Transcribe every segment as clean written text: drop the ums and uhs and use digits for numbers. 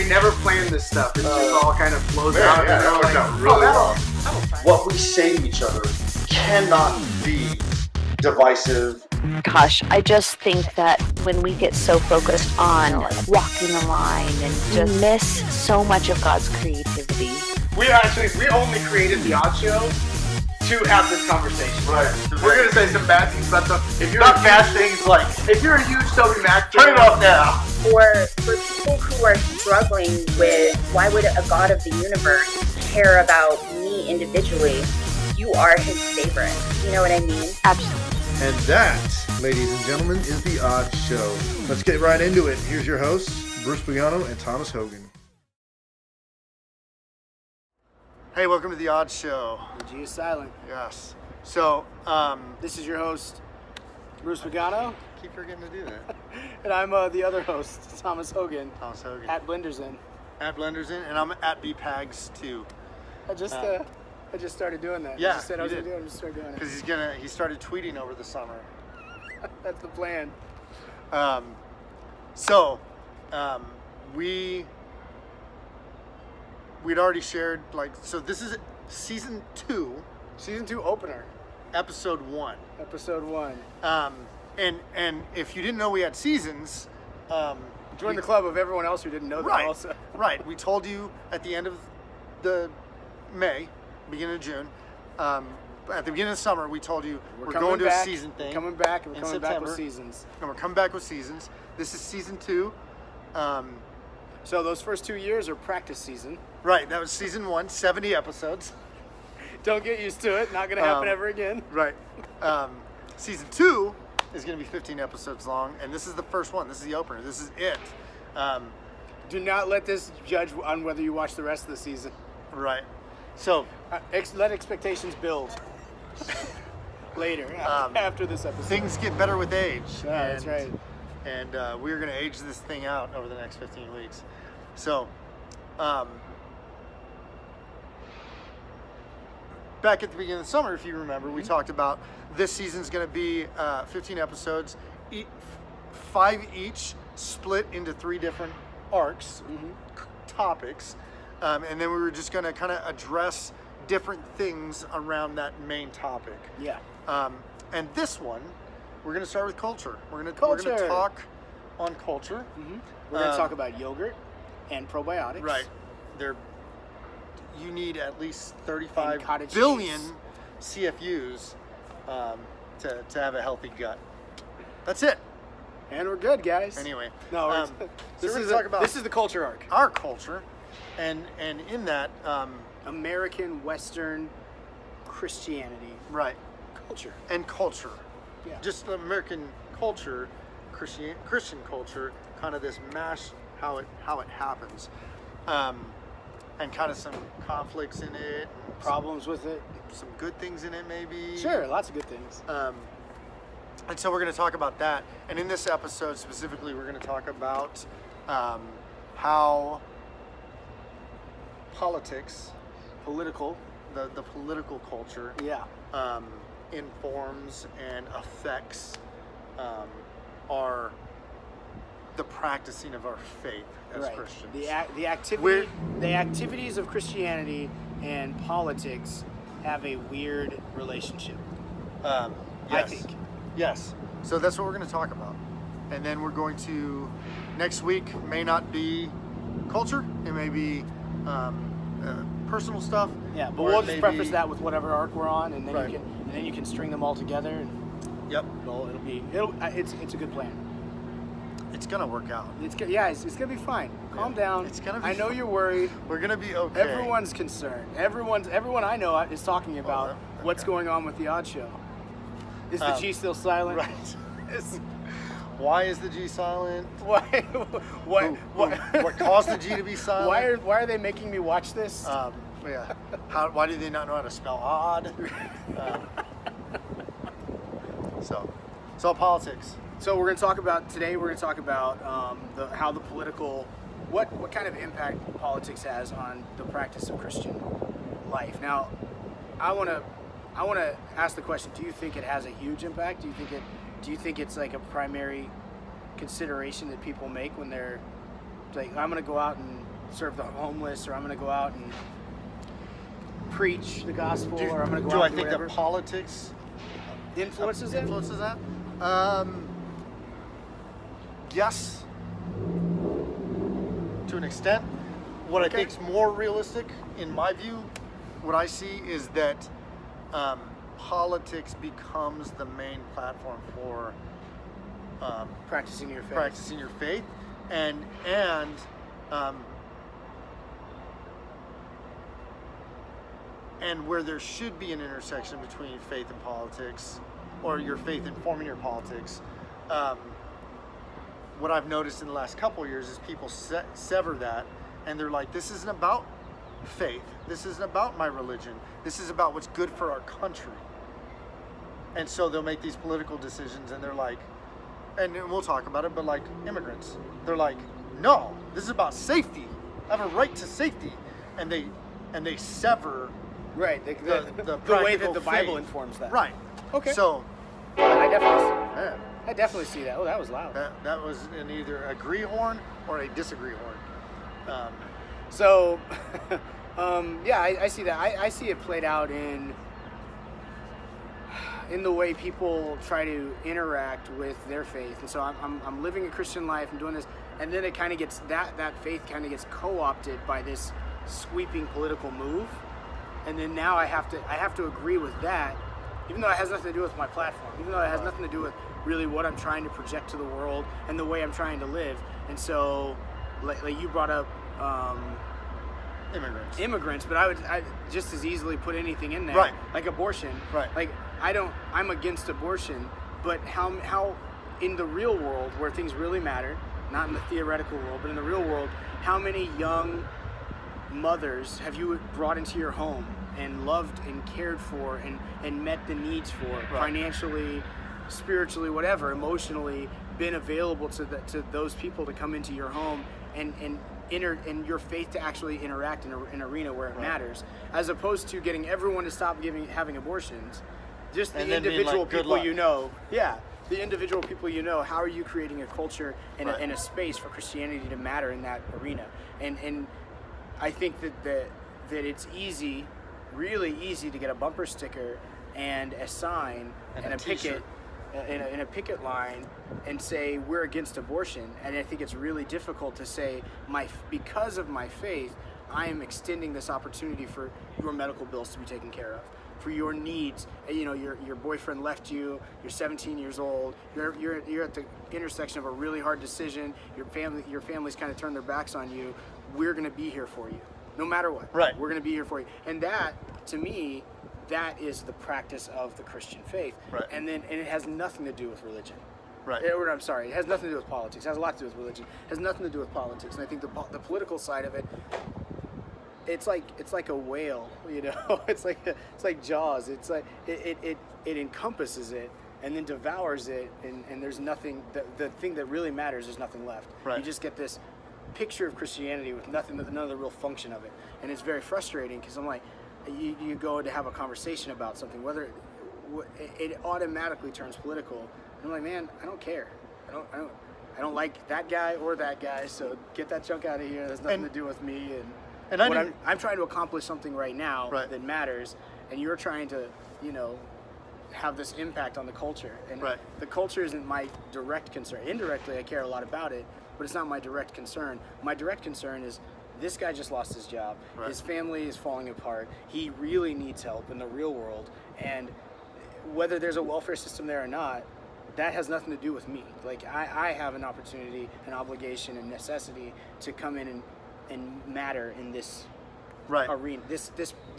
we never planned this stuff. It just all kind of flows out. Yeah, that worked out really well. What we say to each other cannot be divisive. Gosh, I just think that when we get so focused on walking the line and just miss so much of God's creativity. We only created the Odd Show to have this conversation. Right. We're gonna say some bad things about stuff. If you're Not bad things like, if you're a huge Toby Mac turn it off now. Or for people who are struggling with why would a God of the universe care about me individually, you are his favorite. You know what I mean? Absolutely. And that, ladies and gentlemen, is The Odd Show. Let's get right into it. Here's your hosts, Bruce Bugano and Thomas Hogan. Hey, welcome to The Odd Show. The G is silent. Yes. So, This is your host, Bruce Pagano, keep forgetting to do that. and I'm the other host, Thomas Hogan, Thomas Hogan. at Blenderson. At Blenderson, and I'm at BPags too. I just started doing that. Yeah, I just said I was you going to did. do it, I just started doing it. Because he started tweeting over the summer. That's the plan. We'd already shared, so this is season 2, Season 2 opener, episode 1. episode 1. And if you didn't know we had seasons, Join the club of everyone else who didn't know that right, also. right. We told you at the end of the May, beginning of June, at the beginning of summer, we told you we're going to a season thing. We're coming back, and we're in coming back with September. seasons. And we're coming back with seasons. This is season 2. So those first 2 years are practice season. Right, that was season 1, 70 episodes. Don't get used to it. Not going to happen ever again. Right. Season 2 is going to be 15 episodes long, and this is the first one. This is the opener. This is it. Do not let this judge on whether you watch the rest of the season. Right. So, Let expectations build later after this episode. things get better with age. Yeah, that's right. And we're going to age this thing out over the next 15 weeks. So, back at the beginning of the summer, if you remember, we talked about this season's going to be 15 episodes, 5 each, split into 3 different arcs, topics, and then we were just going to kind of address different things around that main topic. Yeah. And this one, we're going to start with culture. We're going to Culture. talk on culture. We're going to talk about yogurt and probiotics. Right. You need at least And 35 cottage billion cheese. CFUs to have a healthy gut. That's it. And we're good, guys. Anyway, No, so this we're going is to talk about this is the culture arc. our culture, and in that, American Western Christianity right, culture. and culture, Yeah. just American culture, Christian culture, kind of this mash, how it happens, and kind of some conflicts in it, and Problems with it. some good things in it maybe. Sure, lots of good things. And so we're going to talk about that. And in this episode specifically, we're going to talk about how politics, Political. the political culture, Yeah. informs and affects the practicing of our faith as Right. Christians. The activities of Christianity and politics have a weird relationship. I Yes. think. Yes. So that's what we're going to talk about. And then we're going to, next week may not be culture. It may be personal stuff. Yeah, but or we'll it just may preface be- that with whatever arc we're on, and then Right. you can string them all together, and Yep. it's a good plan. It's going to work out. It's gonna be fine. Calm Yeah. down. It's gonna be I know fine. you're worried. We're going to be okay. Everyone's concerned. Everyone I know is talking about okay. what's going on with the Odd Show. Is the G still silent? Right. Is- Why is the G silent? Why? What caused the G to be silent? Why are they making me watch this? Yeah. Why do they not know how to spell odd? So it's all politics. So we're going to talk about today. We're going to talk about how the political, what kind of impact politics has on the practice of Christian life. Now, I want to ask the question: do you think it has a huge impact? Do you think it's like a primary consideration that people make when they're like, I'm going to go out and serve the homeless, or I'm going to go out and preach the gospel, Do, or I'm going to go do out I and think do whatever. that politics influences it? influences that? Yes, to an extent. What I think is more realistic, in my view, what I see is that politics becomes the main platform for Practicing your faith. practicing your faith, and where there should be an intersection between faith and politics, or your faith informing your politics. What I've noticed in the last couple of years is people sever that, and they're like, this isn't about faith. This isn't about my religion. This is about what's good for our country. And so they'll make these political decisions, and they're like, and we'll talk about it, but like immigrants, they're like, no, this is about safety. I have a right to safety, and they sever Right. the way that practical the Bible faith. informs that. Right. Okay. So I man, definitely see that. Oh, that was loud. that was in either a agree horn or a disagree horn. So, yeah, I see that. I see it played out in the way people try to interact with their faith. And so I'm living a Christian life and doing this, and then it kind of gets that faith kind of gets co-opted by this sweeping political move, and then now I have to agree with that, even though it has nothing to do with my platform, even though it has nothing to do with really what I'm trying to project to the world and the way I'm trying to live. And so, like you brought up immigrants, but I would just as easily put anything in there, Right. like abortion. Right. Like I'm against abortion, but how in the real world where things really matter, not in the theoretical world, but in the real world, how many young mothers have you brought into your home and loved and cared for and met the needs for, financially, spiritually, whatever, emotionally, been available to those people to come into your home and your faith to actually interact in an arena where it matters, as opposed to getting everyone to stop having abortions. Just the And then being individual like, "Good people luck." you know. Yeah, the individual people you know. How are you creating a culture and a space for Christianity to matter in that arena? And I think that it's easy, really easy, to get a bumper sticker and a sign and a picket in a picket line and say we're against abortion. And I think it's really difficult to say because of my faith, I am extending this opportunity for your medical bills to be taken care of, for your needs. You know, your boyfriend left you. You're 17 years old. You're at the intersection of a really hard decision. Your family's kind of turned their backs on you. We're going to be here for you, no matter what. Right. We're going to be here for you. And that, to me, that is the practice of the Christian faith. Right. And it has nothing to do with religion. Right. Or, I'm sorry, it has nothing to do with politics. It has a lot to do with religion. It has nothing to do with politics. And I think the political side of it, it's like a whale, you know. It's like Jaws. It's like it encompasses it and then devours it, and there's nothing. The thing that really matters, there's nothing left. Right. You just get this picture of Christianity with none of the real function of it, and it's very frustrating because I'm like, you go to have a conversation about something, whether it automatically turns political, and I'm like, man, I don't care. I don't like that guy or that guy, so get that junk out of here. There's nothing to do with me, and I'm trying to accomplish something right now that matters, and you're trying to, you know, have this impact on the culture. And the culture isn't my direct concern. Indirectly, I care a lot about it, but it's not my direct concern. My direct concern is this guy just lost his job. His family is falling apart. He really needs help in the real world, and whether there's a welfare system there or not, that has nothing to do with me. Like I have an opportunity, an obligation, and necessity to come in and matter in this arena, this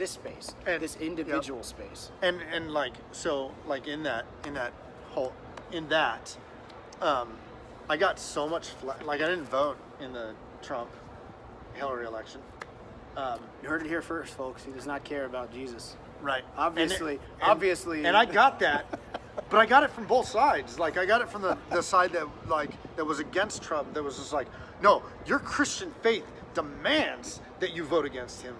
space, and this individual space. And like, so like in that I got so much like I didn't vote in the Trump-Hillary election. You heard it here first, folks. He does not care about Jesus. Right. Obviously. And I got that, but I got it from both sides. Like I got it from the side that was against Trump. That was just like, no, your Christian faith demands that you vote against him.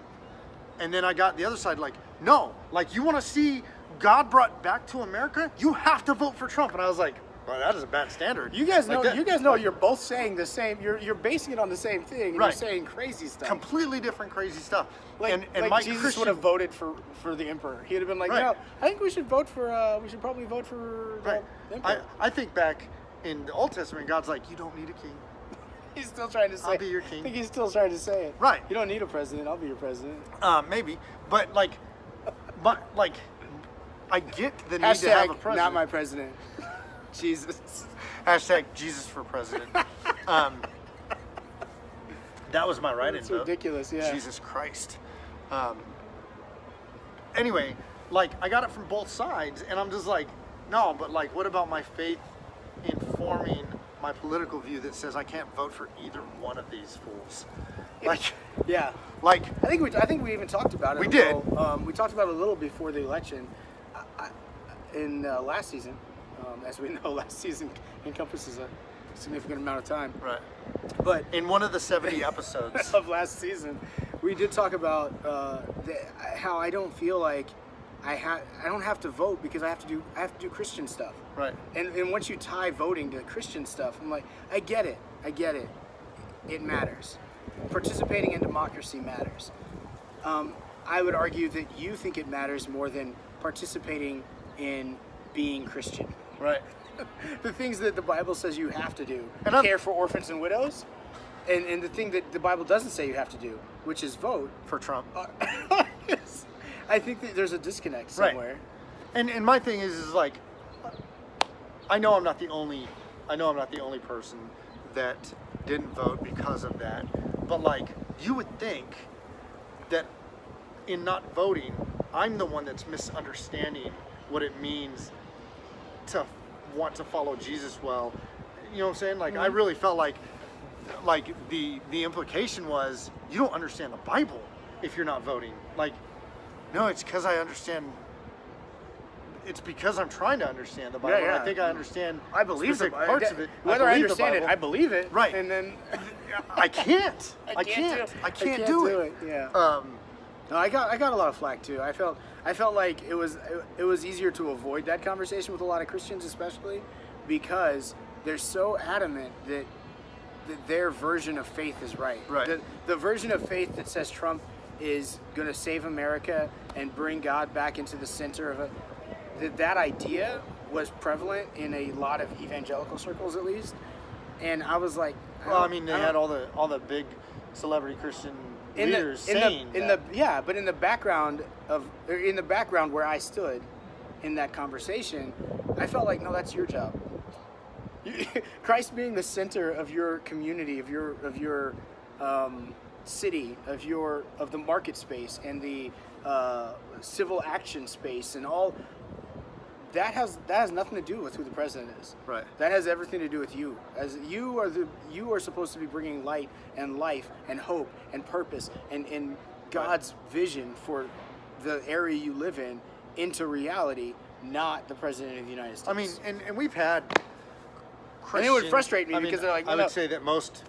And then I got the other side, like, no, like you want to see God brought back to America, you have to vote for Trump. And I was like, Well, that is a bad standard. You guys Like know. that- You guys know. You're both saying the same. You're basing it on the same thing. And Right. You're saying crazy stuff. completely different, crazy stuff. Like my Jesus Christian, would have voted for the emperor. He'd have been like, Right. no, I think we should vote for. We should probably vote for the right. emperor. I think back in the Old Testament, God's like, you don't need a king. He's still trying to say. I'll be your king. I think he's still trying to say it. Right. You don't need a president. I'll be your president. Maybe, but I get the need to have a Hashtag president. not my president. Jesus. Hashtag Jesus for president. That was my write-in It's vote. ridiculous. Yeah. Jesus Christ. Anyway, I got it from both sides, and I'm just like, no, but what about my faith informing my political view that says I can't vote for either one of these fools? Yeah. Like, I think we even talked about it. We a did. little. We talked about it a little before the election, in last season. As we know, last season encompasses a significant amount of time. right. But In one of the 70 episodes. of last season, we did talk about how I don't feel like I don't have to vote because I have to do Christian stuff. Right. And once you tie voting to Christian stuff, I'm like, I get it. It matters. Participating in democracy matters. I would argue that you think it matters more than participating in being Christian. Right. The things that the Bible says you have to do, And I'm- care for orphans and widows, and the thing that the Bible doesn't say you have to do, which is vote. For Trump. Yes. I think that there's a disconnect Right. somewhere. And my thing is I know I'm not the only person that didn't vote because of that. But you would think that in not voting, I'm the one that's misunderstanding what it means to want to follow Jesus well. You know what I'm saying? I really felt like the implication was you don't understand the Bible if you're not voting. No, it's because I understand. It's because I'm trying to understand the Bible. Yeah, yeah. I think I understand. I believe the specific parts of it. Whether I believe the understand it, Bible. I believe it. Right. And then I can't. I can't do it. Yeah. Um, No, I got a lot of flack too. I felt like it was easier to avoid that conversation with a lot of Christians, especially because they're so adamant that their version of faith is right. Right. The version of faith that says Trump is going to save America and bring God back into the center of it. That idea was prevalent in a lot of evangelical circles, at least. And I was like, well, I mean, they had all the big celebrity Christian leaders saying that. But in the background where I stood in that conversation, I felt like, no, that's your job. Christ being the center of your community, of your city, of the market space and the civil action space and all. That has nothing to do with who the president is. Right. That has everything to do with you. As you are supposed to be bringing light and life and hope and purpose and God's vision for the area you live in into reality, not the president of the United States. I mean, and we've had Christian, And it would frustrate me because they're like, I no. would say that most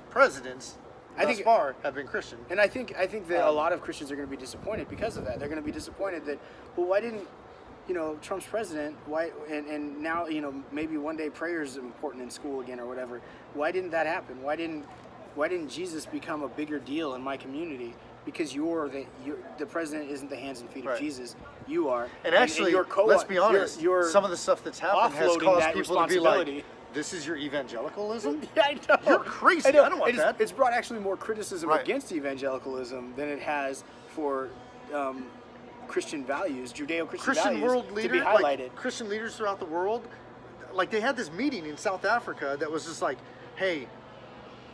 presidents I thus think- far have been Christian. And I think that a lot of Christians are going to be disappointed because of that. They're going to be disappointed that, well, why didn't Trump's president? Why and now maybe one day prayer is important in school again or whatever. Why didn't that happen? Why didn't Jesus become a bigger deal in my community? Because the president isn't the hands and feet of Right. Jesus. You are. And actually, let's be honest, you're some of the stuff that's happened has offloading caused that people to be responsibility. like, this is your evangelicalism? Yeah, I know. You're crazy. I don't want that. It's brought actually more criticism Right. against evangelicalism than it has for Christian values, Judeo-Christian Christian values world to leaders, be highlighted. Christian leaders throughout the world, they had this meeting in South Africa that was just like, hey,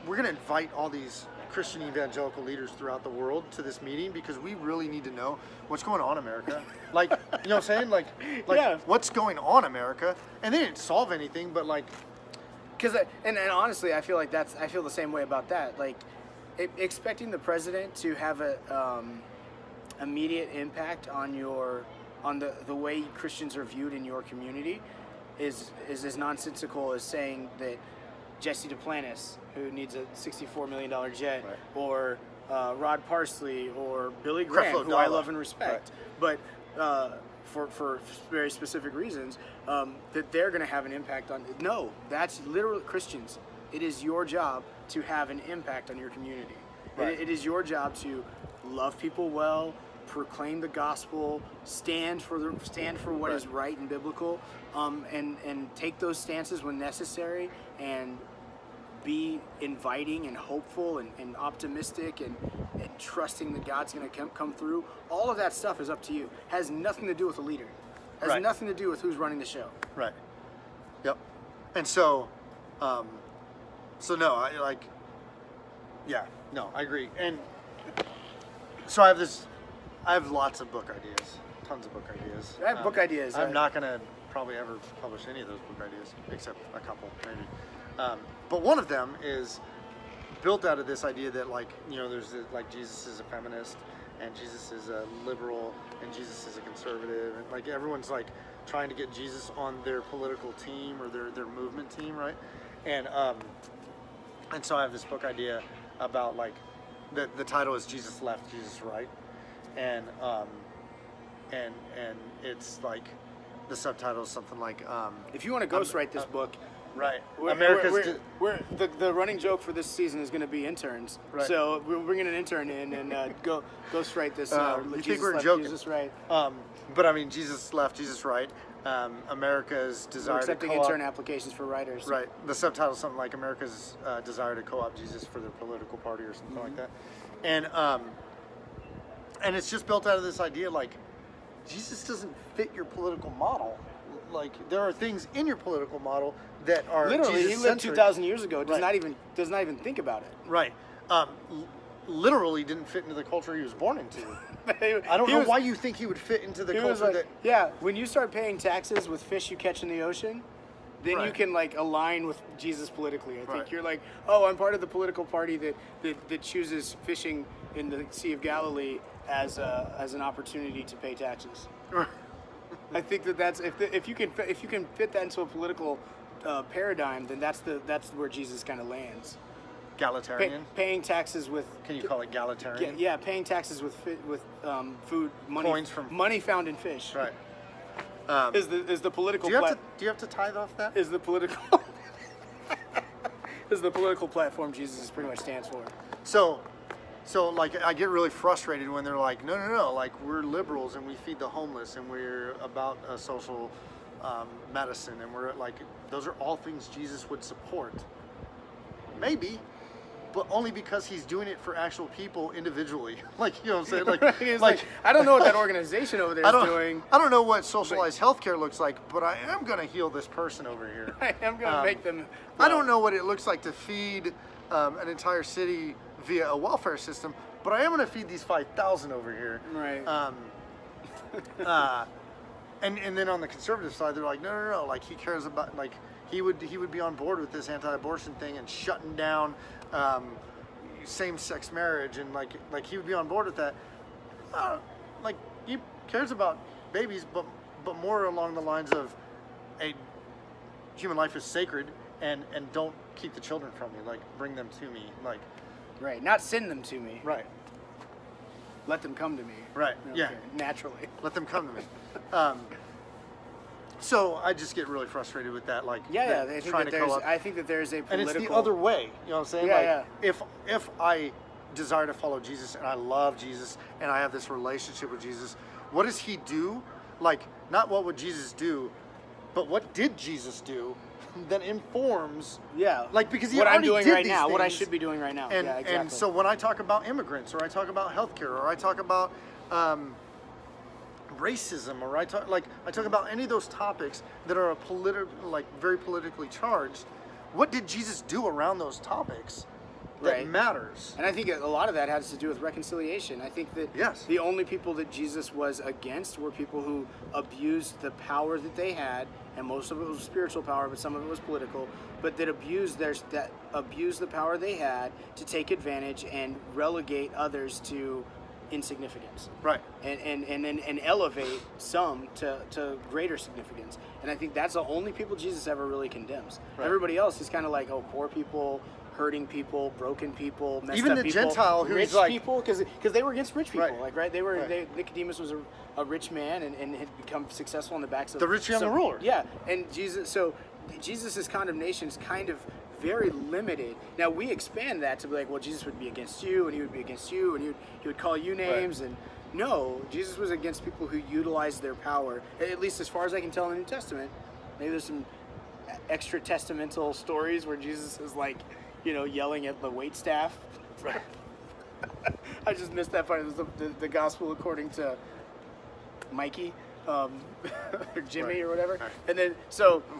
we're going to invite all these Christian evangelical leaders throughout the world to this meeting because we really need to know what's going on, America. You know what I'm saying? Yeah. What's going on, America? And they didn't solve anything, but Because and honestly, I feel the same way about that. Expecting the president to have a immediate impact on the way Christians are viewed in your community is as nonsensical as saying that Jesse Duplantis, who needs a $64 million jet, Right. or Rod Parsley, or Billy Graham, Creflo who I Dollar. love and respect. But for very specific reasons, that they're going to have an impact on. No, that's literally Christians. It is your job to have an impact on your community. Right. It is your job to love people well, proclaim the gospel, stand for what is right and biblical, and take those stances when necessary, and be inviting and hopeful and optimistic and trusting that God's going to come through. All of that stuff is up to you. Has nothing to do with the leader. Has Right. nothing to do with who's running the show. Right. Yep. And so, no, I agree. And so I have lots of book ideas, tons of book ideas. I have book ideas. I'm not going to probably ever publish any of those book ideas, except a couple, maybe. But one of them is built out of this idea that, there's Jesus is a feminist, and Jesus is a liberal, and Jesus is a conservative, and everyone's trying to get Jesus on their political team or their movement team, right? And so I have this book idea about the title is Jesus Left, Jesus Right, and it's the subtitle is something like If you want to ghostwrite this book, right, the running joke for this season is going to be interns. Right. So we're bringing an intern in and ghostwrite this. You Jesus think we're Left, joking? Jesus Right. But I mean, Jesus Left, Jesus Right. America's We're desire to accepting co-opt. intern applications for writers. Right. The subtitle is something like America's desire to co-opt Jesus for their political party or something like that. And it's just built out of this idea Jesus doesn't fit your political model. There are things in your political model that are Literally, he lived Jesus-centric. 2,000 years ago. Does Right. not even think about it. Right. Literally didn't fit into the culture he was born into. I don't He know was- why you think he would fit into the He was culture when you start paying taxes with fish you catch in the ocean, then you Right. can align with Jesus politically. I think Right. you're oh, I'm part of the political party that chooses fishing in the Sea of Galilee as an opportunity to pay taxes. I think that's if you can fit that into a political paradigm, then that's where Jesus kind of lands. egalitarian. Paying taxes with Can you call it egalitarian? yeah, paying taxes with food, money, Coins from- money found in fish. Right. Is the political Do you have to tithe off that? is the political is the political platform Jesus pretty much stands for. So I get really frustrated when they're no, we're liberals and we feed the homeless and we're about social medicine and we're those are all things Jesus would support. Maybe, but only because he's doing it for actual people individually. You know what I'm saying? He's I don't know what that organization over there is doing. I don't know what socialized healthcare looks like, but I am going to heal this person over here. I am going to make them. I don't know what it looks like to feed an entire city via a welfare system, but I am going to feed these 5,000 over here. Right. And then on the conservative side, they're no. He cares about he would be on board with this anti-abortion thing and shutting down same-sex marriage and he would be on board with that. He cares about babies, but more along the lines of a human life is sacred and don't keep the children from me. Bring them to me. Right. Not send them to me. Right. Let them come to me. Right. Okay, Yeah. Naturally. Let them come to me. So I just get really frustrated with that. Yeah. co-op. I think that there's a And political. it's the other way. You know what I'm saying? Yeah, If I desire to follow Jesus and I love Jesus and I have this relationship with Jesus, what does he do? Not what would Jesus do, but what did Jesus do that informs. Yeah. Because he what I'm already doing did right these now, what I things. should be doing right now. And yeah, exactly. and so when I talk about immigrants or I talk about healthcare or I talk about racism or I talk about any of those topics that are very politically charged, what did Jesus do around those topics that Right. matters? And I think a lot of that has to do with reconciliation. I think that Yes. the only people that Jesus was against were people who abused the power that they had, and most of it was spiritual power, but some of it was political, but that abused the power they had to take advantage and relegate others to insignificance. Right. And elevate some to greater significance. And I think that's the only people Jesus ever really condemns. Right. Everybody else is kind of poor people, hurting people, broken people, messed Even up the people, Gentile who's rich like- people, because they were against rich people, Right. They were Right. Nicodemus was a rich man and had become successful in the backs of The rich young some- ruler. Yeah, and Jesus' condemnation is kind of very limited. Now we expand that to be like, well, Jesus would be against you, and he would be against you, and he would call you names, and no, Jesus was against people who utilized their power. At least as far as I can tell in the New Testament. Maybe there's some extra testamental stories where Jesus is like, yelling at the waitstaff. I just missed that part. It was the gospel according to Mikey, or Jimmy, or whatever. Right. And then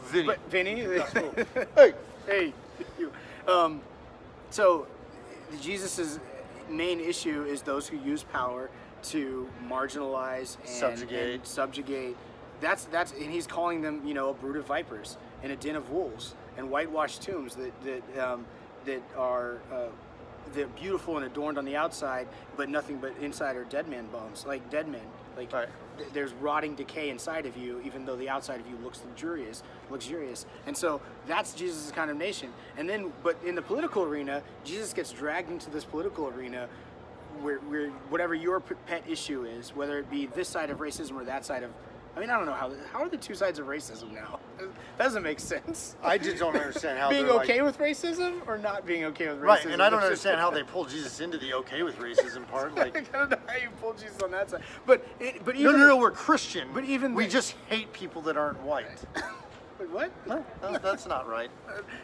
Vinny. but Vinny, Hey. you. So Jesus's main issue is those who use power to marginalize and subjugate. That's and he's calling them, a brood of vipers and a den of wolves and whitewashed tombs that are they're beautiful and adorned on the outside, but nothing but inside are dead man bones, like dead men. Like there's rotting decay inside of you, even though the outside of you looks luxurious. And so that's Jesus' condemnation. And then, but in the political arena, Jesus gets dragged into this political arena where whatever your pet issue is, whether it be this side of racism or that side of, I don't know how are the two sides of racism now? That doesn't make sense. I just don't understand how being they're okay with racism or not being okay with racism. Right, and I don't understand how they pull Jesus into the okay with racism part. Like, I don't know how you pull Jesus on that side. But even no, we're Christian. But even we just hate people that aren't white. Wait, what? No, that's not right.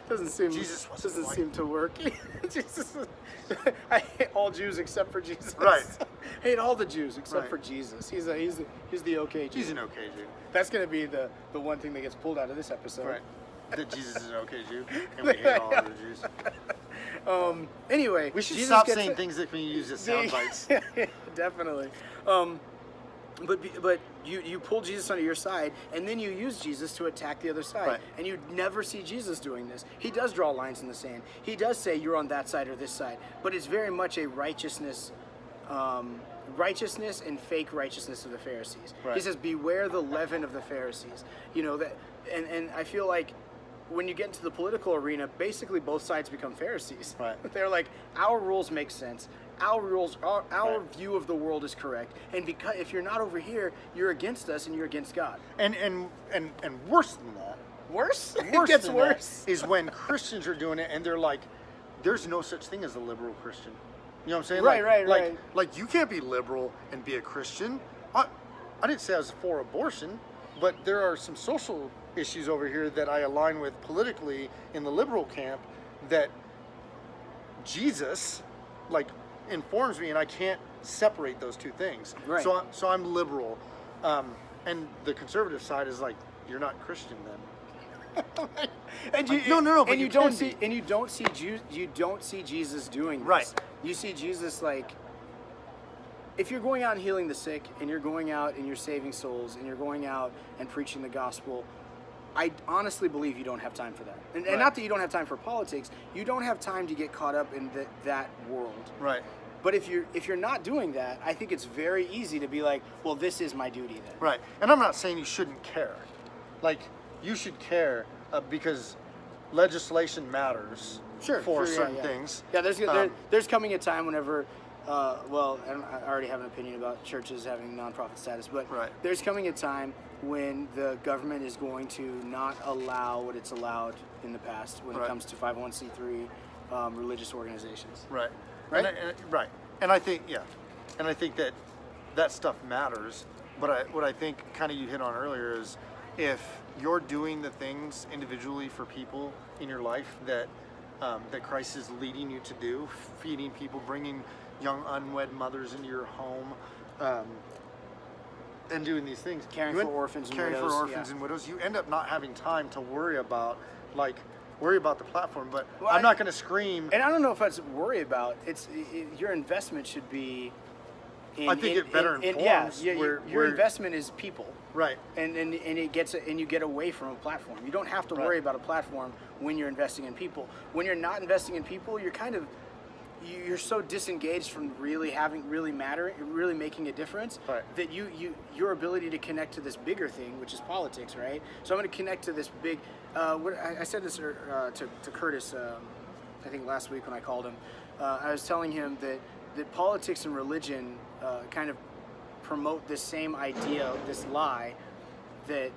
Doesn't seem Jesus wasn't doesn't white. seem to work. Jesus, I hate all Jews except for Jesus. Right. I hate all the Jews except Right. for Jesus. He's the okay Jew. He's an okay Jew. That's gonna be the one thing that gets pulled out of this episode. Right. That Jesus is an okay Jew, and we hate all other Jews. Anyway, We should Jesus stop gets saying it- things that can be used as sound bites. Definitely. But you pull Jesus onto your side, and then you use Jesus to attack the other side. Right. And you never see Jesus doing this. He does draw lines in the sand. He does say you're on that side or this side. But it's very much a righteousness and fake righteousness of the Pharisees. Right. He says, beware the leaven of the Pharisees. And I feel like when you get into the political arena, basically both sides become Pharisees. Right. They're like, our rules make sense. Our rules, our Right. view of the world is correct. And because if you're not over here, you're against us and you're against God. And worse than that. Worse? It Worse gets than worse. that is when Christians are doing it and they're like, there's no such thing as a liberal Christian. You know what I'm saying? Right. Like you can't be liberal and be a Christian. I didn't say I was for abortion, but there are some social issues over here that I align with politically in the liberal camp that Jesus, informs me, and I can't separate those two things. Right. So I'm liberal, and the conservative side is like, you're not Christian then. And you, No, but and you you don't can see be. and you don't see you don't see Jesus doing this. Right. You see Jesus like, if you're going out and healing the sick, and you're going out and you're saving souls, and you're going out and preaching the gospel, I honestly believe you don't have time for that. And Right. not that you don't have time for politics, you don't have time to get caught up in that world. Right. But if you're not doing that, I think it's very easy to be like, well, this is my duty then. Right. And I'm not saying you shouldn't care. Like, you should care because legislation matters for certain things. Yeah, there's coming a time whenever, I already have an opinion about churches having nonprofit status, but Right. there's coming a time when the government is going to not allow what it's allowed in the past when it Right. comes to 501c3 religious organizations. Right. Right? Right. And I think, and I think that stuff matters. But what I think kind of you hit on earlier is if you're doing the things individually for people in your life that Christ is leading you to do, feeding people, bringing young unwed mothers into your home, and doing these things, Caring for orphans and widows, and widows, you end up not having time to worry about the platform. But Well, I'm not going to scream. And I don't know if that's worry about. Your investment should be. I think it better informs your where- investment is people. Right. And you get away from a platform. You don't have to Right. worry about a platform when you're investing in people. When you're not investing in people, you're so disengaged from really making a difference, Right. that your ability to connect to this bigger thing, which is politics, right? So I'm going to connect to this big. I said this to Curtis I think last week when I called him, I was telling him that politics and religion kind of promote this same idea, this lie, that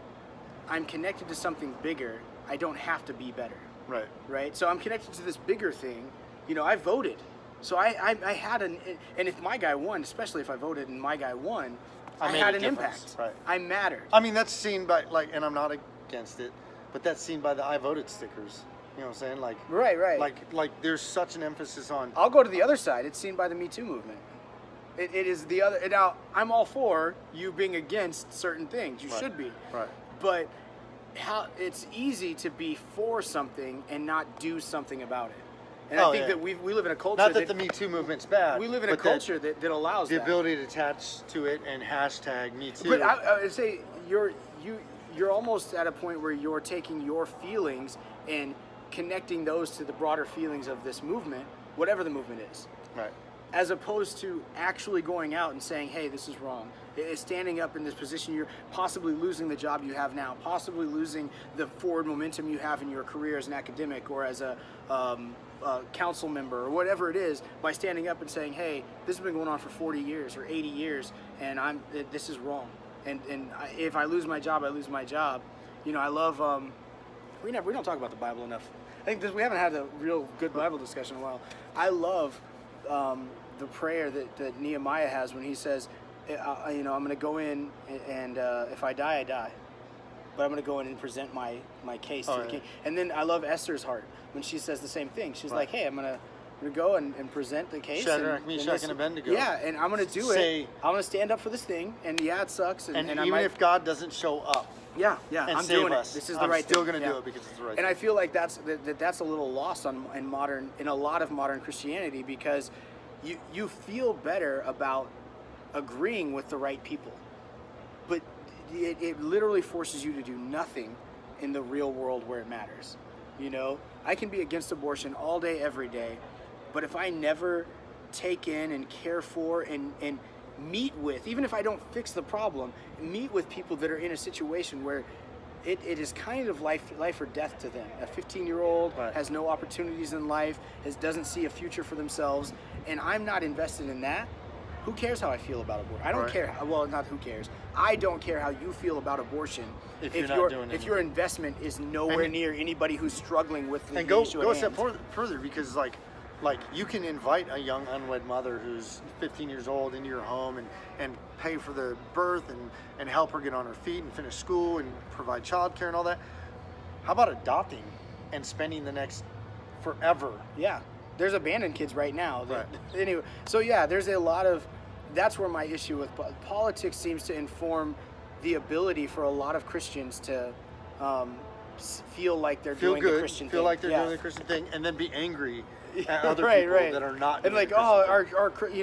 I'm connected to something bigger. I don't have to be better. Right. Right. So I'm connected to this bigger thing. You know, I voted. So I had and if my guy won, especially if I voted and my guy won, I made had a an difference. impact. Right. I mattered. I mean, that's seen by, like, and I'm not against it, but that's seen by the I voted stickers. You know what I'm saying? Like, Right. Like there's such an emphasis on. I'll go to the other side. It's seen by the Me Too movement. It is the other. Now, I'm all for you being against certain things. You Right. should be. Right. But how it's easy to be for something and not do something about it. And I think that we live in a culture. Not that the Me Too movement's bad. We live in a but that culture that allows the that. ability to attach to it and hashtag Me Too. But I would say you're almost at a point where you're taking your feelings and connecting those to the broader feelings of this movement, whatever the movement is. Right. As opposed to actually going out and saying, hey, this is wrong. It's standing up in this position, you're possibly losing the job you have now, possibly losing the forward momentum you have in your career as an academic or as a council member or whatever it is, by standing up and saying, hey, this has been going on for 40 years or 80 years and this is wrong. And if I lose my job, I lose my job. You know, I love, we don't talk about the Bible enough. I think we haven't had a real good Bible discussion in a while. I love the prayer that Nehemiah has when he says, I'm going to go in and if I die, I die. But I'm going to go in and present my case to the king. And then I love Esther's heart when she says the same thing. She's like, hey, I'm going to go and present the case. Shadrach, Meshach, and Abednego. Yeah, and I'm going to do it. I'm going to stand up for this thing. And yeah, it sucks. And I even might, if God doesn't show up, yeah, and I'm save doing us, it. This is the I'm right still thing. going to do it because it's the right And thing. I feel like that's a little lost in a lot of modern Christianity, because you feel better about agreeing with the right people, but it literally forces you to do nothing in the real world where it matters. You know, I can be against abortion all day, every day, but if I never take in and care for and meet with, even if I don't fix the problem, meet with people that are in a situation where it is kind of life or death to them. A 15-year-old Right. has no opportunities in life, doesn't see a future for themselves, and I'm not invested in that. Who cares how I feel about abortion? I don't Right. care. Well, not who cares. I don't care how you feel about abortion If you're not doing if it. your investment is nowhere And- near anybody who's struggling with the And go issue a at step hand. further, because like you can invite a young unwed mother who's 15 years old into your home and pay for the birth and help her get on her feet and finish school and provide childcare and all that. How about adopting and spending the next forever? Yeah, there's abandoned kids right now. Right. Anyway, so yeah, there's a lot of. That's where my issue with politics seems to inform the ability for a lot of Christians to feel like they're Feel doing good, the Christian feel thing. like they're Yeah. doing the Christian thing, and then be angry at other Right, people right. that are not. And doing like, the Christian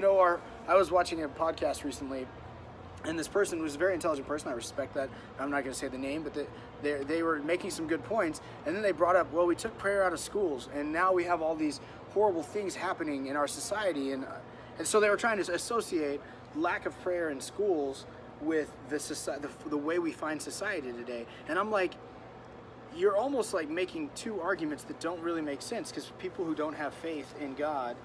oh, thing. I was watching a podcast recently, and this person was a very intelligent person. I respect that. I'm not going to say the name, but they were making some good points. And then they brought up, well, we took prayer out of schools, and now we have all these horrible things happening in our society. And so they were trying to associate lack of prayer in schools with the way we find society today. And I'm like, you're almost like making two arguments that don't really make sense, because people who don't have faith in God,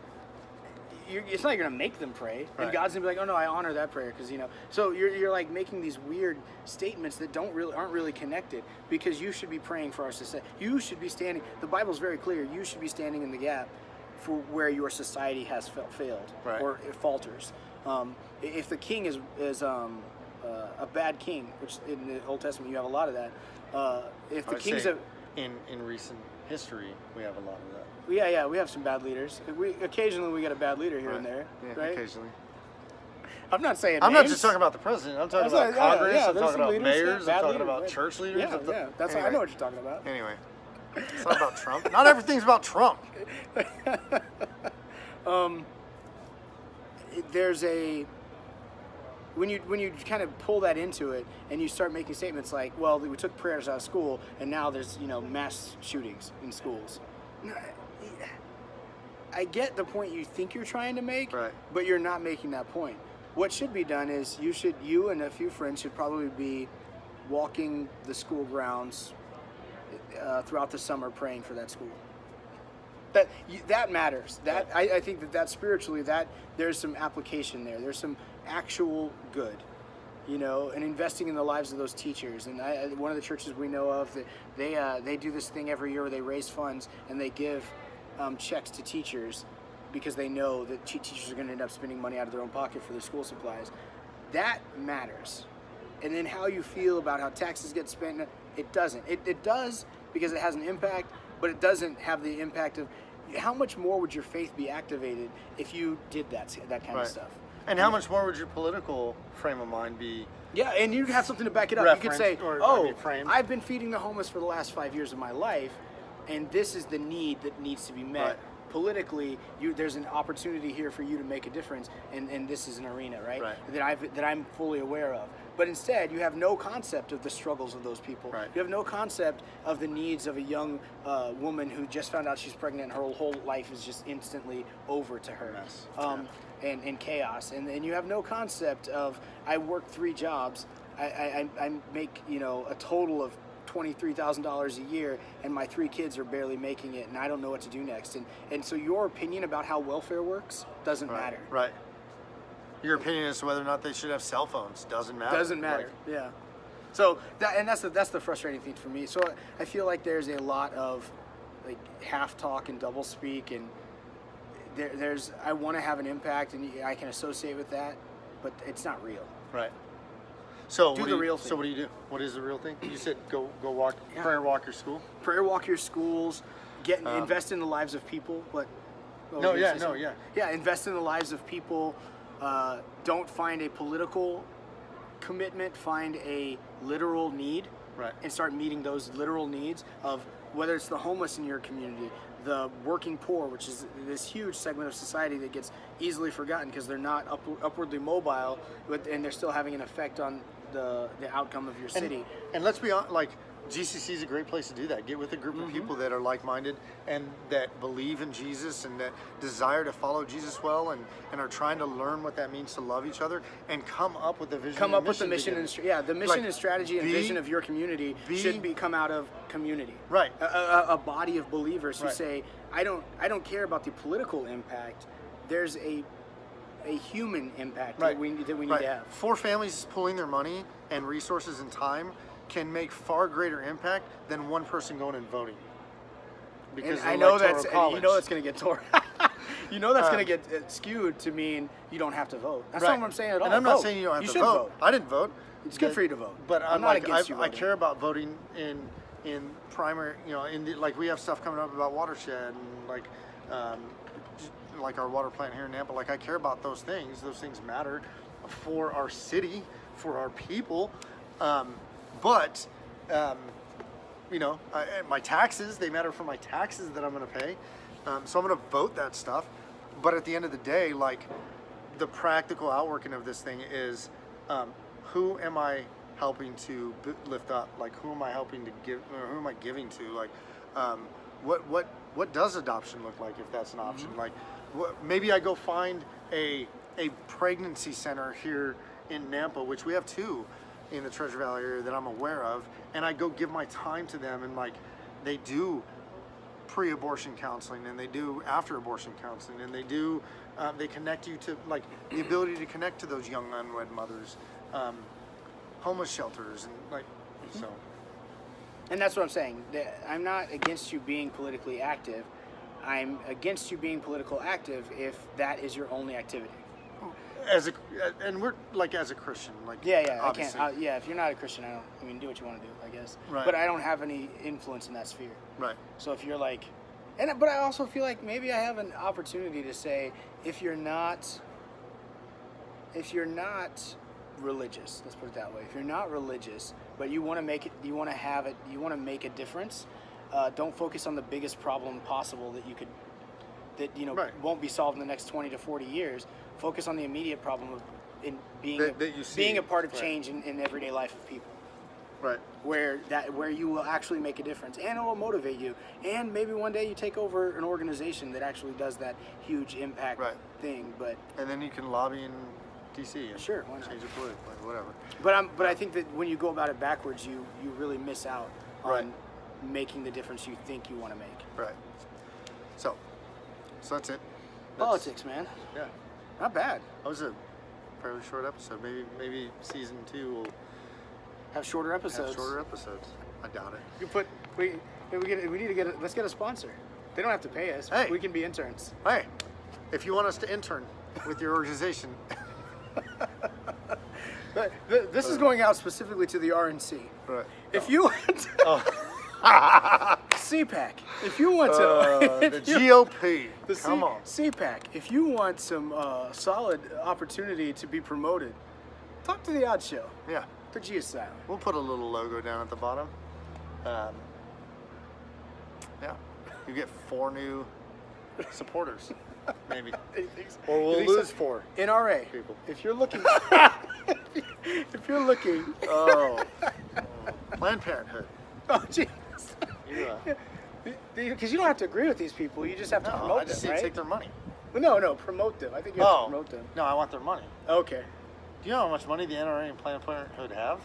it's not going to make them pray, and Right. God's going to be like, oh no, I honor that prayer, because so you're like making these weird statements that aren't really connected, because you should be praying for our society. You should be standing. The Bible's very clear. You should be standing in the gap for where your society has failed Right. or it falters. If the king is a bad king, which in the Old Testament you have a lot of that. If the I would king's say in recent history, we have a lot of that. yeah, we have some bad leaders. Occasionally we get a bad leader here and there, Yeah, right? occasionally. I'm not saying I'm not names. just talking about the president. I'm talking That's about not- yeah, Congress. yeah, I'm there's talking some about leaders, mayors. bad I'm talking leaders, about right. church leaders. Yeah, I'm that's anyway. I know what you're talking about. Anyway, it's not about Trump. Not everything's about Trump. There's when you kind of pull that into it and you start making statements like, well, we took prayers out of school and now there's mass shootings in schools. I get the point you think you're trying to make, Right. but you're not making that point. What should be done is you and a few friends should probably be walking the school grounds throughout the summer praying for that school. That matters. I think that spiritually, that there's some application there. There's some actual good, and investing in the lives of those teachers. And one of the churches we know of, that they do this thing every year where they raise funds and they give checks to teachers because they know that teachers are going to end up spending money out of their own pocket for their school supplies. That matters. And then how you feel about how taxes get spent, it doesn't. It does because it has an impact, but it doesn't have the impact of how much more would your faith be activated if you did that kind of stuff. And how much more would your political frame of mind be? Yeah, and you'd have something to back it up. You could say, framed. I've been feeding the homeless for the last 5 years of my life, and this is the need that needs to be met. Right. Politically, there's an opportunity here for you to make a difference, and this is an arena, right? That I'm fully aware of. But instead, you have no concept of the struggles of those people. Right. You have no concept of the needs of a young woman who just found out she's pregnant and her whole life is just instantly over to her. And chaos. And you have no concept of, I work 3 jobs, I make a total of $23,000 a year, and my 3 kids are barely making it, and I don't know what to do next. And so your opinion about how welfare works doesn't matter. Right. Your opinion as to whether or not they should have cell phones doesn't matter. Doesn't matter. Yeah. So that's the frustrating thing for me. So I feel like there's a lot of like half talk and double speak, and there's I want to have an impact, and I can associate with that, but it's not real. Right. So Do the real thing. So what do you do? What is the real thing? You said go walk, prayer walk your school. Prayer walk your schools. Invest in the lives of people. Yeah, invest in the lives of people. Don't find a political commitment. Find a literal need. Right. And start meeting those literal needs of whether it's the homeless in your community, the working poor, which is this huge segment of society that gets easily forgotten because they're not upwardly mobile, and they're still having an effect on the outcome of your city. And let's be honest, like GCC is a great place to do that. Get with a group of people that are like-minded and that believe in Jesus and that desire to follow Jesus well and are trying to learn what that means to love each other and come up with the vision. Come up with the mission and the mission and strategy and vision of your community should come out of community. Right. A body of believers who say, I don't care about the political impact. There's a human impact that we need to have. 4 families pulling their money and resources and time can make far greater impact than 1 person going and voting. Because I know that's going to get torn. That's going to get skewed to mean you don't have to vote. That's not what I'm saying at all. And I'm not saying you don't have to vote. I didn't vote. It's good for you to vote. But I'm not against you I care about voting in primary. Like we have stuff coming up about watershed and like our water plant here in Nampa. Like I care about those things. Those things matter for our city, for our people. But my taxes, they matter for my taxes that I'm going to pay. So I'm going to vote that stuff. But at the end of the day, like the practical outworking of this thing is who am I helping to lift up? Like who am I helping to give, or who am I giving to? Like what does adoption look like if that's an option? Like maybe I go find a pregnancy center here in Nampa, which we have 2 in the Treasure Valley area that I'm aware of, and I go give my time to them, and like they do pre-abortion counseling and they do after-abortion counseling, and they connect you to like the ability to connect to those young unwed mothers, homeless shelters, and like so. And that's what I'm saying. I'm not against you being politically active. I'm against you being political active if that is your only activity. And we're like as a Christian, like obviously. I can't. If you're not a Christian, do what you want to do, I guess. Right. But I don't have any influence in that sphere. Right. So if you're like, but I also feel like maybe I have an opportunity to say, if you're not religious, let's put it that way. If you're not religious, but you want to make it, you want to make a difference, don't focus on the biggest problem possible that won't be solved in the next 20 to 40 years. Focus on the immediate problem of being a part of change in everyday life of people. Right. Where you will actually make a difference, and it will motivate you. And maybe one day you take over an organization that actually does that huge impact thing. And then you can lobby in DC. And sure, why not? Change it politically, whatever. But I think that when you go about it backwards, you really miss out on making the difference you think you want to make. Right. So that's it. Politics, man. Yeah. Not bad. That was a fairly short episode. Maybe season 2 will Have shorter episodes. have shorter episodes. I doubt it. You put we need to get let's get a sponsor. They don't have to pay us. Hey. We can be interns. Hey, if you want us to intern with your organization, But this is going out specifically to the RNC. right. If you want CPAC, if you want to, the GOP. the Come on. CPAC, if you want some solid opportunity to be promoted, talk to the Odd Show. Yeah. The G is silent. We'll put a little logo down at the bottom. Yeah. You get 4 new supporters, maybe. Or You we'll think lose so? 4 NRA. people. If you're looking, if you're looking, Oh. Planned Parenthood. oh jeez. Yeah. Because you don't have to agree with these people, you just have to No, promote I just them, need right? to take their money. Well, no, promote them. I think you have to promote them. No, I want their money. Okay. Do you know how much money the NRA and Planned Parenthood have?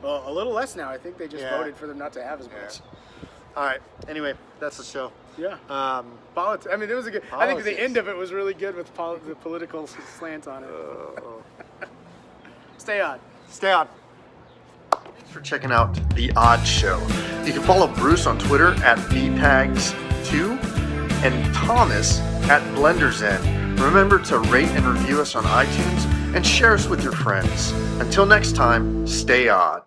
Well, a little less now. I think they just Yeah. voted for them not to have as much. All right. Anyway, that's the show. Yeah. Um, Politics. I mean, it was a good. I think the Politics. end of it was really good with the political slant on it. Stay on. Stay on. Thanks for checking out The Odd Show. You can follow Bruce on Twitter at bpags2 and Thomas at BlenderZen. Remember to rate and review us on iTunes and share us with your friends. Until next time, stay odd.